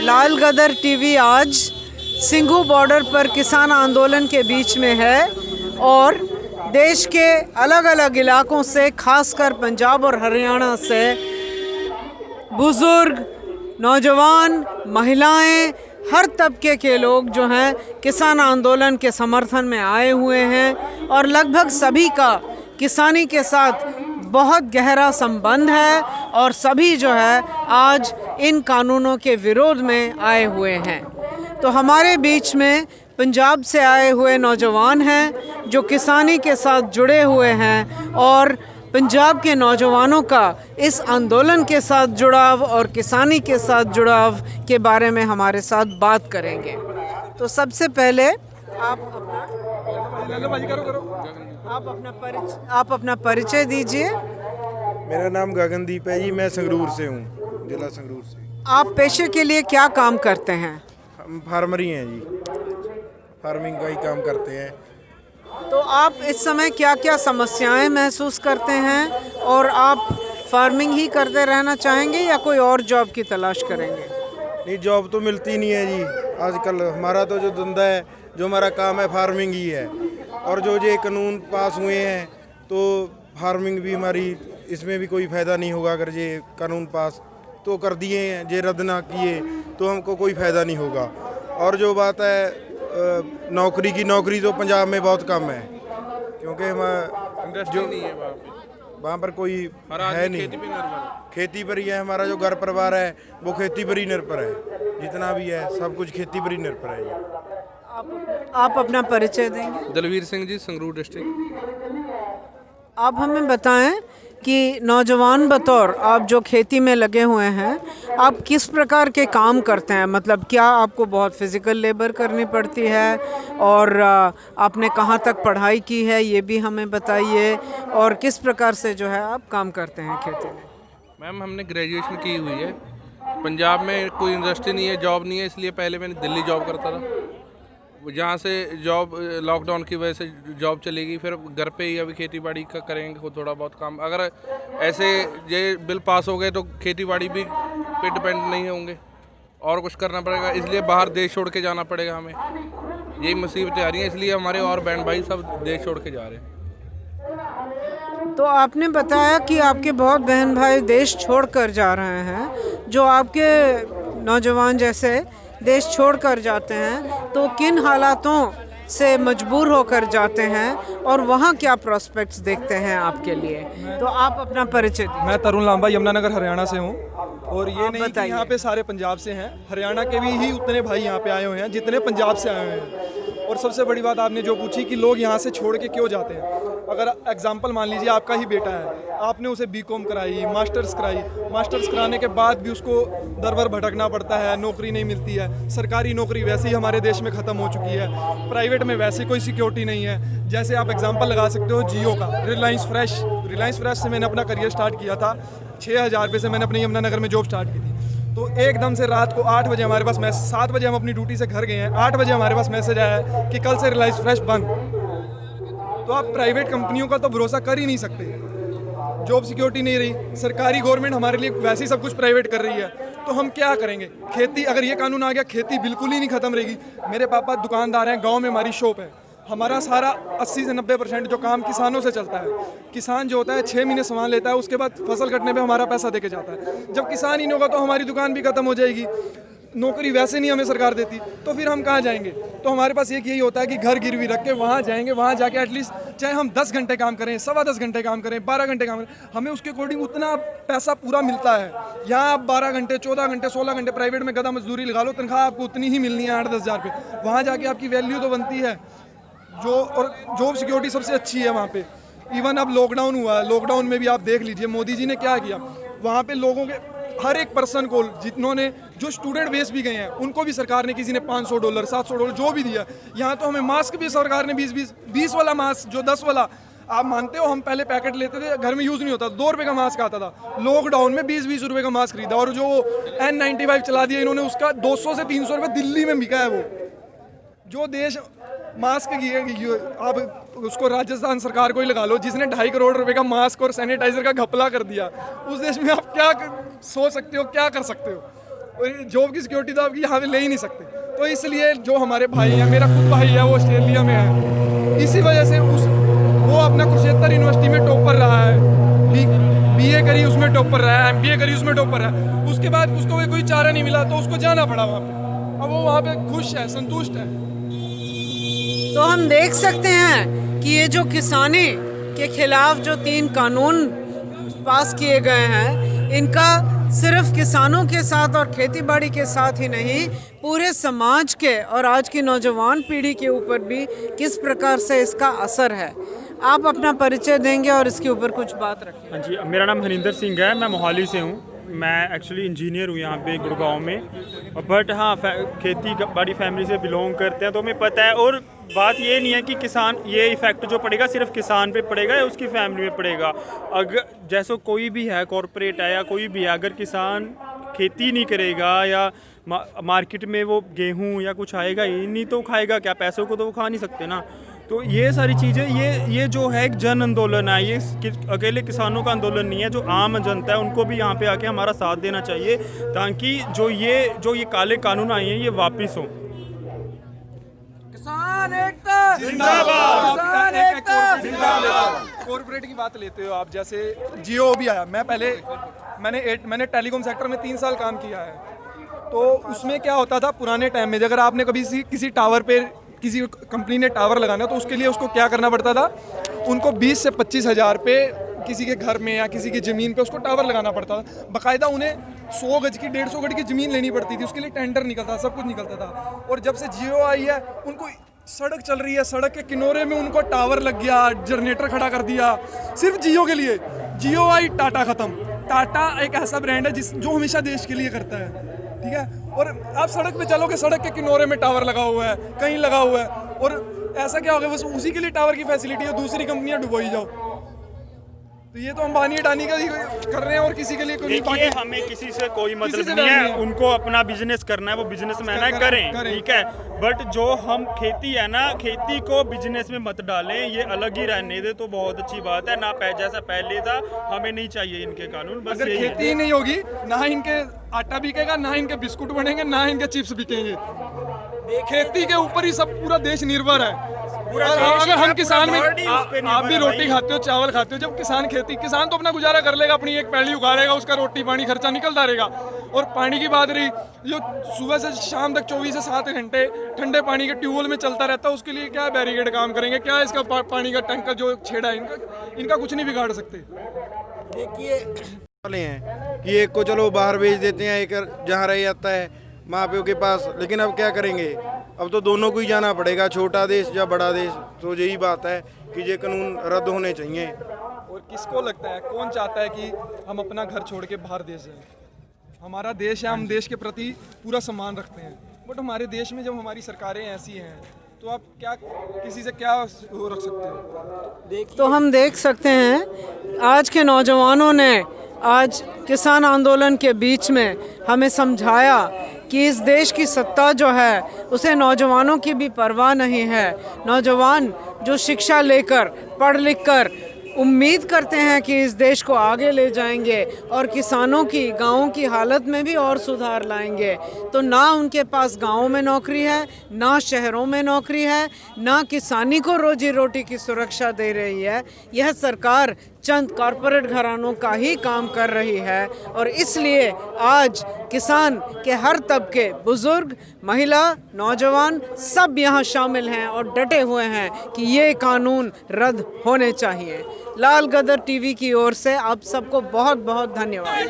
लाल गदर TV आज Singhu border पर किसान आंदोलन के बीच में है और देश के अलग अलग इलाकों से, खासकर पंजाब और हरियाणा से बुजुर्ग, नौजवान, महिलाएं, हर तबके के लोग जो हैं किसान आंदोलन के समर्थन में आए हुए हैं और लगभग सभी का किसानी के साथ बहुत गहरा संबंध है और सभी जो है आज इन कानूनों के विरोध में आए हुए हैं। तो हमारे बीच में पंजाब से आए हुए नौजवान हैं जो किसानी के साथ जुड़े हुए हैं और पंजाब के नौजवानों का इस आंदोलन के साथ जुड़ाव और किसानी के साथ जुड़ाव के बारे में हमारे साथ बात करेंगे। तो सबसे पहले आप अपना परिचय दीजिए। मेरा नाम गगनदीप है जी, मैं संगरूर से हूँ, जिला संगरूर से। आप पेशे के लिए क्या काम करते हैं? हम फार्मर ही हैं जी, फार्मिंग का ही काम करते हैं। तो आप इस समय क्या क्या समस्याएं महसूस करते हैं और आप फार्मिंग ही करते रहना चाहेंगे या कोई और जॉब की तलाश करेंगे? नहीं, जॉब तो मिलती नहीं है जी आजकल। हमारा तो जो धंधा है, जो हमारा काम है, फार्मिंग ही है। और जो ये कानून पास हुए हैं तो फार्मिंग भी हमारी, इसमें भी कोई फ़ायदा नहीं होगा। अगर ये कानून पास तो कर दिए हैं, ये रद्द ना किए तो हमको कोई फ़ायदा नहीं होगा। और जो बात है नौकरी की, नौकरी तो पंजाब में बहुत कम है क्योंकि हमारा जो नहीं है वहाँ पर कोई है नहीं। खेती पर ही है, हमारा जो घर परिवार है वो खेती पर ही निर्भर है। जितना भी है सब कुछ खेती पर ही निर्भर है जी। आप अपना परिचय देंगे? दलवीर सिंह जी, संगरूर डिस्ट्रिक्ट। आप हमें बताएं कि नौजवान बतौर आप जो खेती में लगे हुए हैं, आप किस प्रकार के काम करते हैं? मतलब क्या आपको बहुत फिज़िकल लेबर करनी पड़ती है और आपने कहाँ तक पढ़ाई की है ये भी हमें बताइए और किस प्रकार से जो है आप काम करते हैं खेती में? मैम, हमने ग्रेजुएशन की हुई है। पंजाब में कोई इंडस्ट्री नहीं है, जॉब नहीं है, इसलिए पहले मैंने दिल्ली जॉब करता था। जहाँ से जॉब लॉकडाउन की वजह से जॉब चली गई, फिर घर पे ही अभी खेती बाड़ी का करेंगे थोड़ा बहुत काम। अगर ऐसे ये बिल पास हो गए तो खेती बाड़ी भी पे डिपेंड नहीं होंगे और कुछ करना पड़ेगा, इसलिए बाहर देश छोड़ के जाना पड़ेगा हमें। यही मुसीबतें आ रही हैं, इसलिए हमारे और बहन भाई सब देश छोड़ के जा रहे हैं। तो आपने बताया कि आपके बहुत बहन भाई देश छोड़ कर जा रहे हैं। जो आपके नौजवान जैसे देश छोड़कर जाते हैं तो किन हालातों से मजबूर होकर जाते हैं और वहाँ क्या प्रोस्पेक्ट्स देखते हैं आपके लिए? तो आप अपना परिचय दीजिए। मैं तरुण लांबा यमुनानगर हरियाणा से हूँ और ये नहीं कि बताइए। यहाँ पे सारे पंजाब से हैं, हरियाणा के भी ही उतने भाई यहाँ पे आए हुए हैं जितने पंजाब से आए हुए हैं। और सबसे बड़ी बात आपने जो पूछी कि लोग यहाँ से छोड़ के क्यों जाते हैं। अगर एग्जाम्पल मान लीजिए आपका ही बेटा है, आपने उसे बीकॉम कराई, मास्टर्स कराई, मास्टर्स कराने के बाद भी उसको दर दर भटकना पड़ता है, नौकरी नहीं मिलती है। सरकारी नौकरी वैसे ही हमारे देश में ख़त्म हो चुकी है, प्राइवेट में वैसे कोई सिक्योरिटी नहीं है। जैसे आप एग्जाम्पल लगा सकते हो जियो का, रिलायंस फ्रेश से मैंने अपना करियर स्टार्ट किया था। 6,000 रुपये से मैंने अपने यमुनानगर में जॉब स्टार्ट की थी। तो एकदम से रात को 8 बजे हमारे पास मैसेज, 7 बजे हम अपनी ड्यूटी से घर गए हैं, 8 बजे हमारे पास मैसेज आया है कि कल से रिलायंस फ्रेश बंद। तो आप प्राइवेट कंपनियों का तो भरोसा कर ही नहीं सकते, जॉब सिक्योरिटी नहीं रही। सरकारी गवर्नमेंट हमारे लिए वैसे ही सब कुछ प्राइवेट कर रही है, तो हम क्या करेंगे? खेती, अगर ये कानून आ गया खेती बिल्कुल ही नहीं खत्म रहेगी। मेरे पापा दुकानदार हैं, गांव में हमारी शॉप है। हमारा सारा 80 से 90% जो काम किसानों से चलता है। किसान जो होता है 6 महीने सामान लेता है, उसके बाद फसल कटने पे हमारा पैसा देके जाता है। जब किसान ही नहीं होगा तो हमारी दुकान भी खत्म हो जाएगी। नौकरी वैसे नहीं हमें सरकार देती, तो फिर हम कहाँ जाएंगे? तो हमारे पास एक यही होता है कि घर गिरवी रख के वहाँ जाएंगे, वहाँ जाके एटलीस्ट चाहे हम 10 घंटे काम करें, 10.25 घंटे काम करें, 12 घंटे काम करें, हमें उसके अकॉर्डिंग उतना पैसा पूरा मिलता है। यहाँ आप 12 घंटे, 14 घंटे, 16 घंटे प्राइवेट में गधा मजदूरी लगा लो, तनख्वाह आपको उतनी ही मिलनी है, 8-10 हज़ार रुपये। वहाँ जाके आपकी वैल्यू तो बनती है जो, और जॉब सिक्योरिटी सबसे अच्छी है वहाँ पे। इवन अब लॉकडाउन हुआ है, लॉकडाउन में भी आप देख लीजिए मोदी जी ने क्या किया। वहाँ पे लोगों के हर एक पर्सन को, जिन्होंने जो स्टूडेंट बेस भी गए हैं, उनको भी सरकार ने, किसी ने $500, $700 जो भी दिया। यहाँ तो हमें मास्क भी सरकार ने 20 वाला मास्क, जो 10 वाला, आप मानते हो हम पहले पैकेट लेते थे, घर में यूज़ नहीं होता, 2 रुपये का मास्क आता था। लॉकडाउन में 20-20 रुपये का मास्क खरीदा और जो N95 चला दिया इन्होंने, उसका 200 से 300 रुपये दिल्ली में बिका है। वो जो देश मास्क की, आप उसको राजस्थान सरकार को ही लगा लो जिसने 2.5 करोड़ रुपए का मास्क और सैनिटाइजर का घपला कर दिया, उस देश में आप क्या सोच सकते हो, क्या कर सकते हो? और जॉब की सिक्योरिटी तो आप यहाँ पे ले ही नहीं सकते। तो इसलिए जो हमारे भाई हैं, मेरा खुद भाई है वो ऑस्ट्रेलिया में है, इसी वजह से वो अपना कुरुक्षेत्र यूनिवर्सिटी में टॉपर रहा है, बीए करी उसमें टॉपर रहा है, एमबीए करी उसमें टॉपर रहा है, उसके बाद उसको कोई चारा नहीं मिला तो उसको जाना पड़ा वहाँ पे। अब वो वहाँ पे खुश है, संतुष्ट है। तो हम देख सकते हैं कि ये जो किसानी के खिलाफ जो 3 कानून पास किए गए हैं, इनका सिर्फ किसानों के साथ और खेतीबाड़ी के साथ ही नहीं, पूरे समाज के और आज की नौजवान पीढ़ी के ऊपर भी किस प्रकार से इसका असर है। आप अपना परिचय देंगे और इसके ऊपर कुछ बात रखें। हाँ जी, मेरा नाम हरिंदर सिंह है, मैं मोहाली से हूँ। मैं एक्चुअली इंजीनियर हूँ यहाँ पे गुड़गांव में, बट हाँ खेती बाड़ी फैमिली से बिलोंग करते हैं तो हमें पता है। और बात ये नहीं है कि किसान, ये इफ़ेक्ट जो पड़ेगा सिर्फ किसान पे पड़ेगा या उसकी फैमिली में पड़ेगा। अगर जैसे कोई भी है, कॉरपोरेट है या कोई भी है, अगर किसान खेती नहीं करेगा या मार्केट में वो गेहूँ या कुछ आएगा ही नहीं तो खाएगा क्या? पैसों को तो वो खा नहीं सकते ना। तो ये सारी चीज़ें, ये जो है एक जन आंदोलन है, ये अकेले किसानों का आंदोलन नहीं है। जो आम जनता है उनको भी यहाँ पे आके हमारा साथ देना चाहिए ताकि जो ये काले कानून आए हैं ये वापस हों। किसान एकता जिंदाबाद। किसान एकता जिंदाबाद। कॉर्पोरेट की बात लेते हो आप, जैसे जियो भी आया। मैंने टेलीकॉम सेक्टर में 3 साल काम किया है। तो उसमें क्या होता था पुराने टाइम में, अगर आपने कभी किसी टावर पे, किसी कंपनी ने टावर लगाना तो उसके लिए उसको क्या करना पड़ता था, उनको 20 से 25 हज़ार पे किसी के घर में या किसी की ज़मीन पे उसको टावर लगाना पड़ता था। बाकायदा उन्हें 100 गज की 150 गज की ज़मीन लेनी पड़ती थी, उसके लिए टेंडर निकलता, सब कुछ निकलता था। और जब से जियो आई है, उनको सड़क चल रही है, सड़क के किनारे में उनको टावर लग गया, जनरेटर खड़ा कर दिया सिर्फ जियो के लिए। जियो आई, टाटा ख़त्म। टाटा एक ऐसा ब्रांड है जो हमेशा देश के लिए करता है, ठीक है। और आप सड़क पे चलोगे, सड़क के किनारे में टावर लगा हुआ है, कहीं लगा हुआ है, और ऐसा क्या होगा, बस उसी के लिए टावर की फैसिलिटी है, दूसरी कंपनियां डुबोई जाओ। तो ये तो अंबानी अडानी का ही कर रहे हैं और किसी के लिए कोई देखिए, हमें किसी से कोई मतलब नहीं है, उनको अपना बिजनेस करना है, वो बिजनेसमैन है, करें, ठीक है। बट जो हम खेती है ना, खेती को बिजनेस में मत डालें, ये अलग ही रहने दे तो बहुत अच्छी बात है ना। जैसा पहले था, हमें नहीं चाहिए इनके कानून। बस अगर खेती ही नहीं होगी, ना इनके आटा बिकेगा, ना इनके बिस्कुट बनेंगे, ना इनके चिप्स बिकेंगे। खेती के ऊपर ही सब पूरा देश निर्भर है। अगर हम किसान में, आप भी रोटी खाते हो, चावल खाते हो, जब किसान तो अपना गुजारा कर लेगा, अपनी एक पैली उगाड़ेगा, उसका रोटी पानी खर्चा निकलता रहेगा। और पानी की बात रही, जो सुबह से शाम तक 24 से 7 घंटे ठंडे पानी के ट्यूबवेल में चलता रहता है, उसके लिए क्या बैरिकेड काम करेंगे, क्या इसका पानी का टैंकर जो छेड़ा है, इनका कुछ नहीं बिगाड़ सकते। देखिए वाले हैं कि एक को चलो बाहर भेज देते हैं, एक जहाँ रह जाता है माँ प्यो के पास, लेकिन अब क्या करेंगे, अब तो दोनों को ही जाना पड़ेगा, छोटा देश या बड़ा देश। तो यही बात है कि ये कानून रद्द होने चाहिए। और किसको लगता है, कौन चाहता है कि हम अपना घर छोड़ के बाहर देश जाएं? हमारा देश है, हम देश के प्रति पूरा सम्मान रखते हैं। बट हमारे देश में जब हमारी सरकारें ऐसी हैं तो आप क्या किसी से क्या वो रख सकते हो? तो हम देख सकते हैं आज के नौजवानों ने आज किसान आंदोलन के बीच में हमें समझाया कि इस देश की सत्ता जो है उसे नौजवानों की भी परवाह नहीं है। नौजवान जो शिक्षा लेकर, पढ़ लिख कर उम्मीद करते हैं कि इस देश को आगे ले जाएंगे और किसानों की, गाँवों की हालत में भी और सुधार लाएंगे। तो ना उनके पास गाँव में नौकरी है, ना शहरों में नौकरी है, ना किसानी को रोजी रोटी की सुरक्षा दे रही है। यह सरकार चंद कॉरपोरेट घरानों का ही काम कर रही है। और इसलिए आज किसान के हर तबके, बुजुर्ग, महिला, नौजवान सब यहाँ शामिल हैं और डटे हुए हैं कि ये कानून रद्द होने चाहिए। लाल गदर टीवी की ओर से आप सबको बहुत बहुत धन्यवाद।